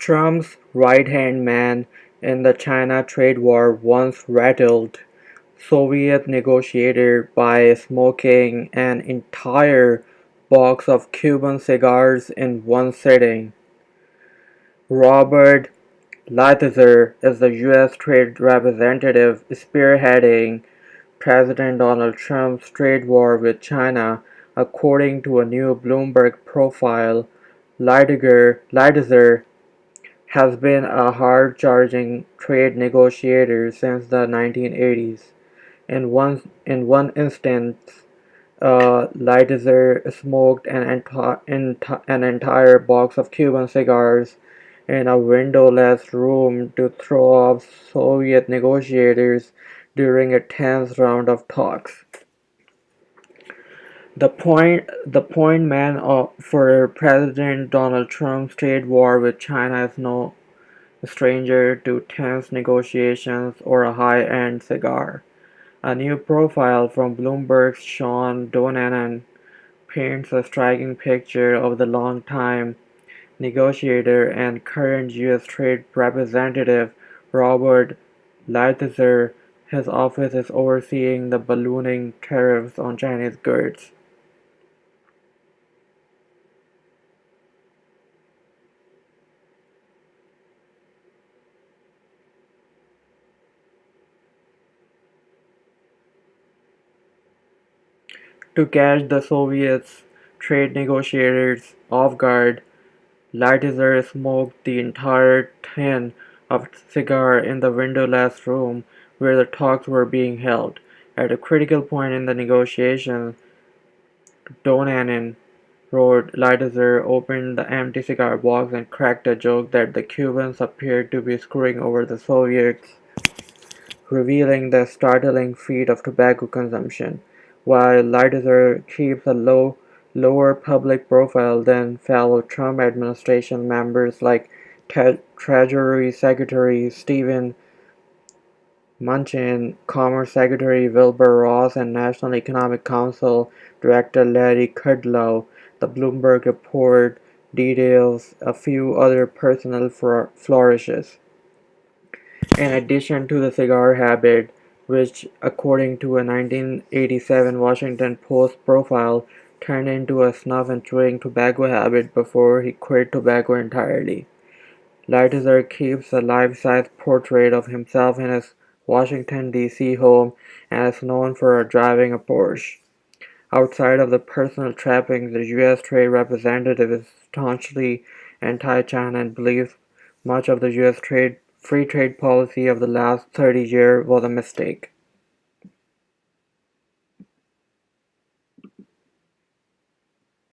Trump's right-hand man in the China trade war once rattled Soviet negotiator by smoking an entire box of Cuban cigars in one sitting. Robert Lighthizer is the U.S. Trade Representative spearheading President Donald Trump's trade war with China, according to a new Bloomberg profile. Lighthizer has been a hard-charging trade negotiator since the 1980s. In one instance, Lighthizer smoked an entire box of Cuban cigars in a windowless room to throw off Soviet negotiators during a tense round of talks. The point man for President Donald Trump's trade war with China is no stranger to tense negotiations or a high-end cigar. A new profile from Bloomberg's Sean Donanan paints a striking picture of the longtime negotiator and current U.S. Trade Representative Robert Lighthizer. His office is overseeing the ballooning tariffs on Chinese goods. To catch the Soviets' trade negotiators off guard, Lighthizer smoked the entire tin of cigar in the windowless room where the talks were being held. At a critical point in the negotiations, Donanan wrote, Lighthizer opened the empty cigar box and cracked a joke that the Cubans appeared to be screwing over the Soviets, revealing the startling feat of tobacco consumption. While Lighthizer keeps a lower public profile than fellow Trump administration members like Treasury Secretary Steven Mnuchin, Commerce Secretary Wilbur Ross, and National Economic Council Director Larry Kudlow, the Bloomberg report details a few other personal flourishes. In addition to the cigar habit, which according to a 1987 Washington Post profile turned into a snuff and chewing tobacco habit before he quit tobacco entirely. Lighthizer keeps a life-size portrait of himself in his Washington, D.C. home and is known for driving a Porsche. Outside of the personal trappings, the U.S. Trade Representative is staunchly anti-China and believes much of the U.S. free trade policy of the last 30 years was a mistake.